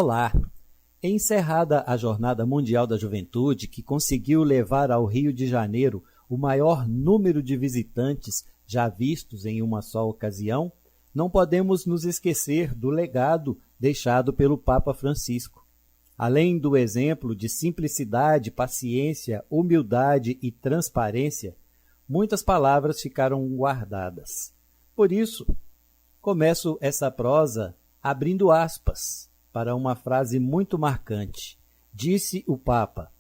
Olá! Encerrada a Jornada Mundial da Juventude, que conseguiu levar ao Rio de Janeiro o maior número de visitantes já vistos em uma só ocasião, não podemos nos esquecer do legado deixado pelo Papa Francisco. Além do exemplo de simplicidade, paciência, humildade e transparência, muitas palavras ficaram guardadas. Por isso, começo essa prosa abrindo aspas para uma frase muito marcante. Disse o Papa: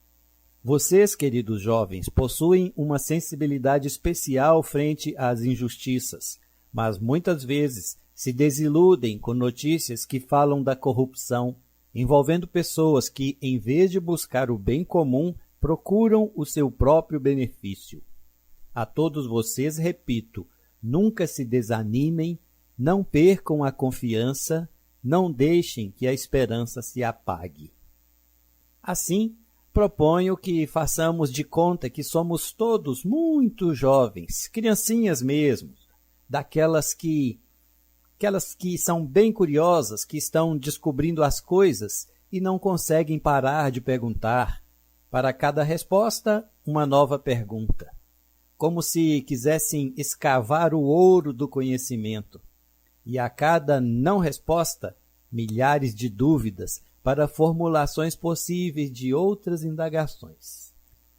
"Vocês, queridos jovens, possuem uma sensibilidade especial frente às injustiças, mas muitas vezes se desiludem com notícias que falam da corrupção, envolvendo pessoas que, em vez de buscar o bem comum, procuram o seu próprio benefício. A todos vocês repito, nunca se desanimem, não percam a confiança, não deixem que a esperança se apague." Assim, proponho que façamos de conta que somos todos muito jovens, criancinhas mesmo, daquelas que são bem curiosas, que estão descobrindo as coisas e não conseguem parar de perguntar. Para cada resposta, uma nova pergunta. Como se quisessem escavar o ouro do conhecimento. E a cada não resposta, milhares de dúvidas para formulações possíveis de outras indagações.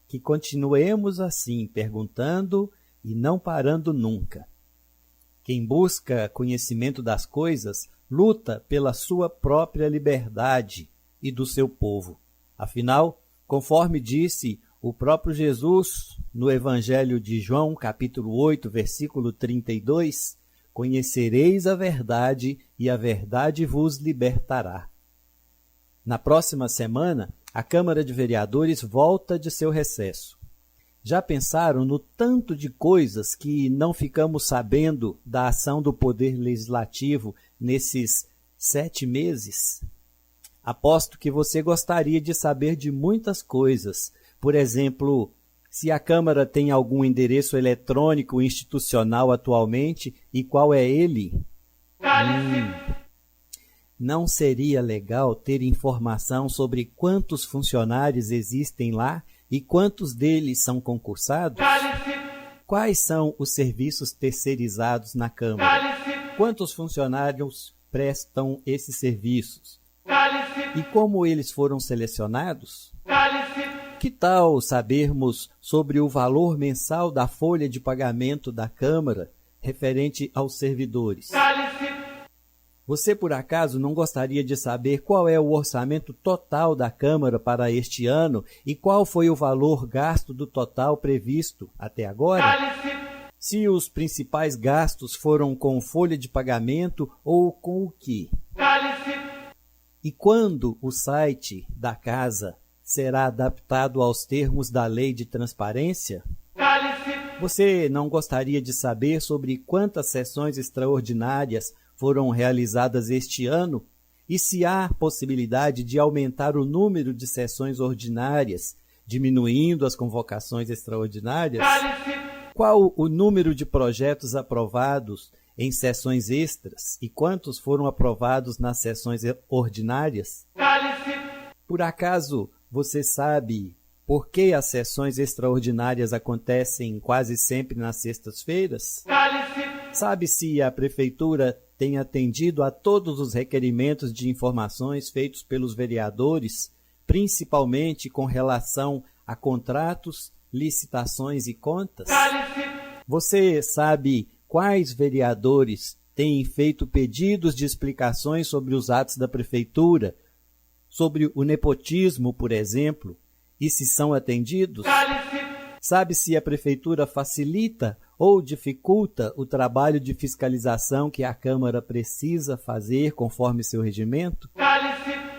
Que continuemos assim, perguntando e não parando nunca. Quem busca conhecimento das coisas luta pela sua própria liberdade e do seu povo. Afinal, conforme disse o próprio Jesus no Evangelho de João, capítulo 8, versículo 32, conhecereis a verdade e a verdade vos libertará. Na próxima semana, a Câmara de Vereadores volta de seu recesso. Já pensaram no tanto de coisas que não ficamos sabendo da ação do Poder Legislativo nesses 7 meses? Aposto que você gostaria de saber de muitas coisas. Por exemplo, se a Câmara tem algum endereço eletrônico institucional atualmente e qual é ele? Não seria legal ter informação sobre quantos funcionários existem lá e quantos deles são concursados? Quais são os serviços terceirizados na Câmara? Quantos funcionários prestam esses serviços? E como eles foram selecionados? Que tal sabermos sobre o valor mensal da folha de pagamento da Câmara referente aos servidores? Você, por acaso, não gostaria de saber qual é o orçamento total da Câmara para este ano e qual foi o valor gasto do total previsto até agora? Se os principais gastos foram com folha de pagamento ou com o quê? E quando o site da Casa será adaptado aos termos da Lei de Transparência? Você não gostaria de saber sobre quantas sessões extraordinárias foram realizadas este ano e se há possibilidade de aumentar o número de sessões ordinárias, diminuindo as convocações extraordinárias? Qual o número de projetos aprovados em sessões extras e quantos foram aprovados nas sessões ordinárias? Por acaso você sabe por que as sessões extraordinárias acontecem quase sempre nas sextas-feiras? Sabe se a Prefeitura tem atendido a todos os requerimentos de informações feitos pelos vereadores, principalmente com relação a contratos, licitações e contas? Você sabe quais vereadores têm feito pedidos de explicações sobre os atos da Prefeitura, sobre o nepotismo, por exemplo, e se são atendidos? Sabe se a Prefeitura facilita ou dificulta o trabalho de fiscalização que a Câmara precisa fazer conforme seu regimento?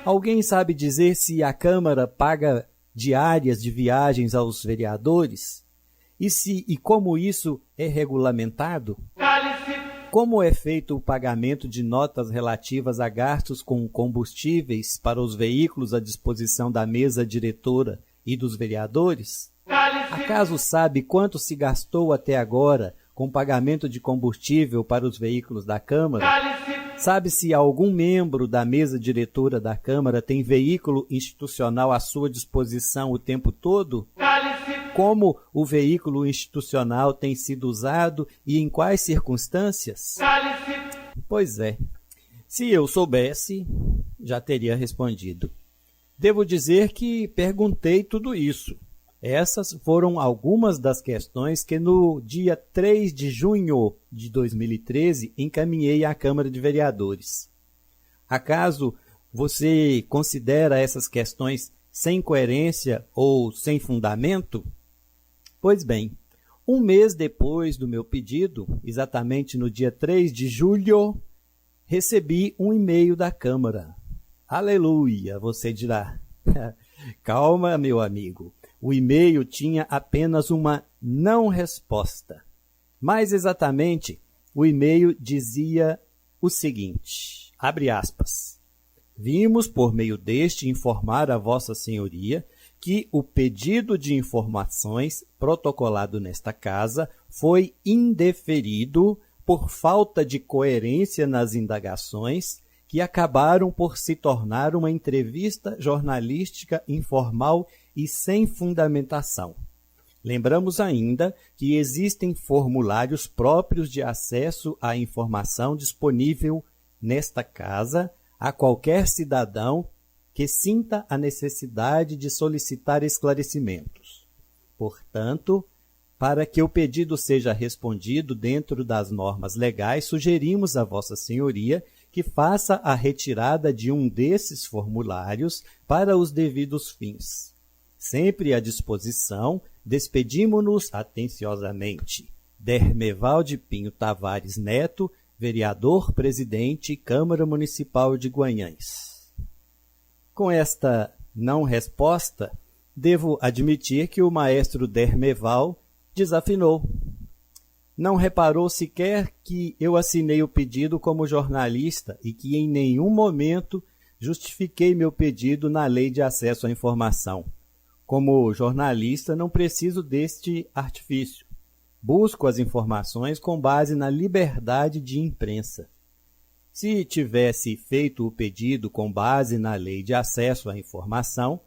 Alguém sabe dizer se a Câmara paga diárias de viagens aos vereadores? E como isso é regulamentado? Como é feito o pagamento de notas relativas a gastos com combustíveis para os veículos à disposição da mesa diretora e dos vereadores? Acaso sabe quanto se gastou até agora com pagamento de combustível para os veículos da Câmara? Sabe se algum membro da mesa diretora da Câmara tem veículo institucional à sua disposição o tempo todo? Como o veículo institucional tem sido usado e em quais circunstâncias? Pois é, se eu soubesse, já teria respondido. Devo dizer que perguntei tudo isso. Essas foram algumas das questões que no dia 3 de junho de 2013 encaminhei à Câmara de Vereadores. Acaso você considera essas questões sem coerência ou sem fundamento? Pois bem, um mês depois do meu pedido, exatamente no dia 3 de julho, recebi um e-mail da Câmara. Aleluia, você dirá. Calma, meu amigo. O e-mail tinha apenas uma não resposta. Mais exatamente, o e-mail dizia o seguinte, abre aspas, vimos por meio deste informar a Vossa Senhoria que o pedido de informações protocolado nesta casa foi indeferido por falta de coerência nas indagações que acabaram por se tornar uma entrevista jornalística informal e sem fundamentação. Lembramos ainda que existem formulários próprios de acesso à informação disponível nesta casa a qualquer cidadão que sinta a necessidade de solicitar esclarecimentos. Portanto, para que o pedido seja respondido dentro das normas legais, sugerimos a Vossa Senhoria que faça a retirada de um desses formulários para os devidos fins. Sempre à disposição, despedimo-nos atenciosamente. Dermevalde Pinho Tavares Neto, vereador, presidente, Câmara Municipal de Guanhães. Com esta não resposta, devo admitir que o maestro Dermeval desafinou. Não reparou sequer que eu assinei o pedido como jornalista e que em nenhum momento justifiquei meu pedido na Lei de Acesso à Informação. Como jornalista, não preciso deste artifício. Busco as informações com base na liberdade de imprensa. Se tivesse feito o pedido com base na Lei de Acesso à Informação,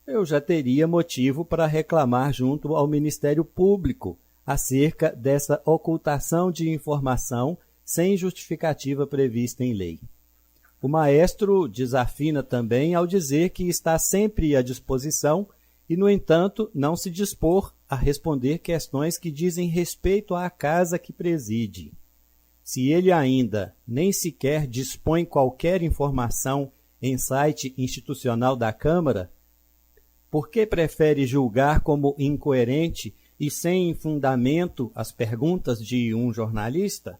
eu já teria motivo para reclamar junto ao Ministério Público acerca dessa ocultação de informação sem justificativa prevista em lei. O maestro desafina também ao dizer que está sempre à disposição e, no entanto, não se dispor a responder questões que dizem respeito à casa que preside. Se ele ainda nem sequer dispõe qualquer informação em site institucional da Câmara, por que prefere julgar como incoerente e sem fundamento as perguntas de um jornalista?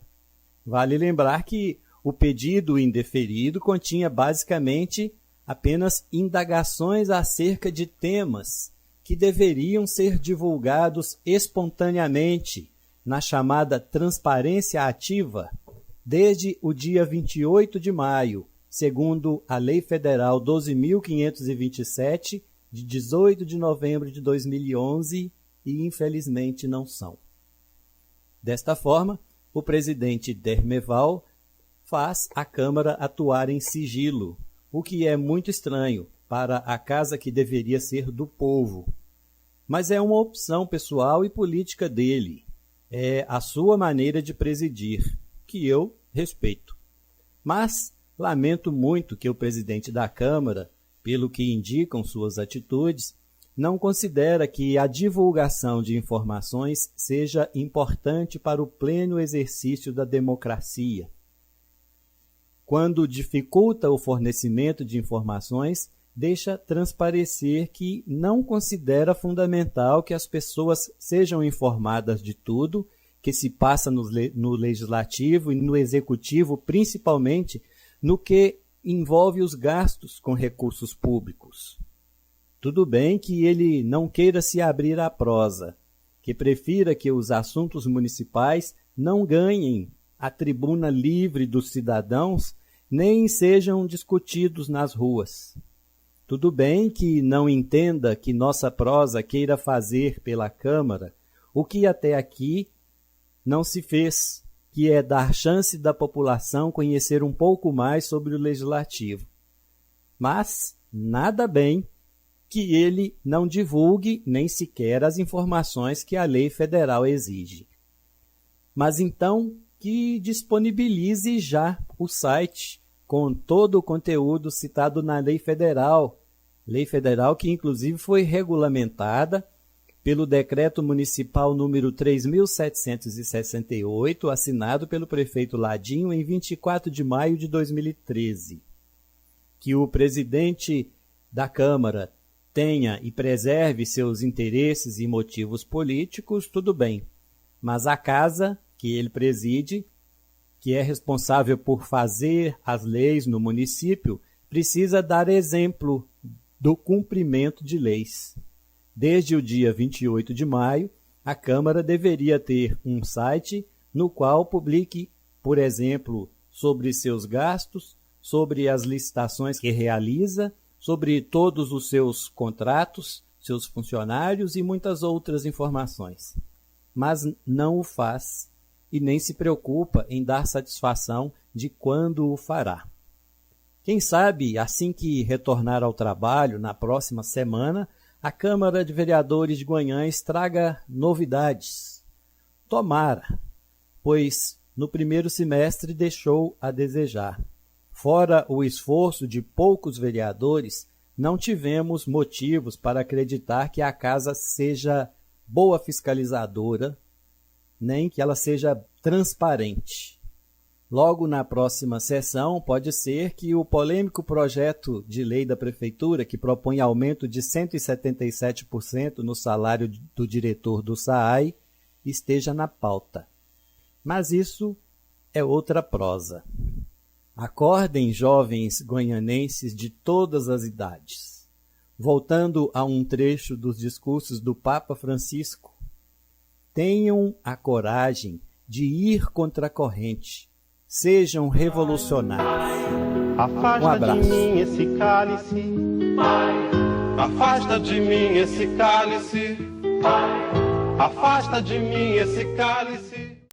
Vale lembrar que o pedido indeferido continha basicamente apenas indagações acerca de temas que deveriam ser divulgados espontaneamente na chamada transparência ativa desde o dia 28 de maio, segundo a Lei Federal 12.527, de 18 de novembro de 2011, e infelizmente não são. Desta forma, o presidente Dermeval faz a Câmara atuar em sigilo, o que é muito estranho para a casa que deveria ser do povo. Mas é uma opção pessoal e política dele. É a sua maneira de presidir, que eu respeito. Mas lamento muito que o presidente da Câmara, pelo que indicam suas atitudes, não considera que a divulgação de informações seja importante para o pleno exercício da democracia. Quando dificulta o fornecimento de informações, deixa transparecer que não considera fundamental que as pessoas sejam informadas de tudo que se passa no legislativo e no executivo, principalmente no que envolve os gastos com recursos públicos. Tudo bem que ele não queira se abrir à prosa, que prefira que os assuntos municipais não ganhem a tribuna livre dos cidadãos, nem sejam discutidos nas ruas. Tudo bem que não entenda que nossa prosa queira fazer pela Câmara o que até aqui não se fez, que é dar chance da população conhecer um pouco mais sobre o Legislativo. Mas nada bem que ele não divulgue nem sequer as informações que a lei federal exige. Mas então que disponibilize já o site com todo o conteúdo citado na lei federal que inclusive foi regulamentada pelo Decreto Municipal número 3.768, assinado pelo prefeito Ladinho em 24 de maio de 2013. Que o presidente da Câmara tenha e preserve seus interesses e motivos políticos, tudo bem. Mas a casa que ele preside, que é responsável por fazer as leis no município, precisa dar exemplo do cumprimento de leis. Desde o dia 28 de maio, a Câmara deveria ter um site no qual publique, por exemplo, sobre seus gastos, sobre as licitações que realiza, sobre todos os seus contratos, seus funcionários e muitas outras informações. Mas não o faz e nem se preocupa em dar satisfação de quando o fará. Quem sabe, assim que retornar ao trabalho na próxima semana, a Câmara de Vereadores de Guanhães traga novidades. Tomara, pois no primeiro semestre deixou a desejar. Fora o esforço de poucos vereadores, não tivemos motivos para acreditar que a casa seja boa fiscalizadora, nem que ela seja transparente. Logo na próxima sessão, pode ser que o polêmico projeto de lei da Prefeitura, que propõe aumento de 177% no salário do diretor do SAAI, esteja na pauta. Mas isso é outra prosa. Acordem, jovens goianenses de todas as idades. Voltando a um trecho dos discursos do Papa Francisco, tenham a coragem de ir contra a corrente. Sejam revolucionários. Afasta de mim esse cálice, afasta de mim esse cálice, afasta de mim esse cálice.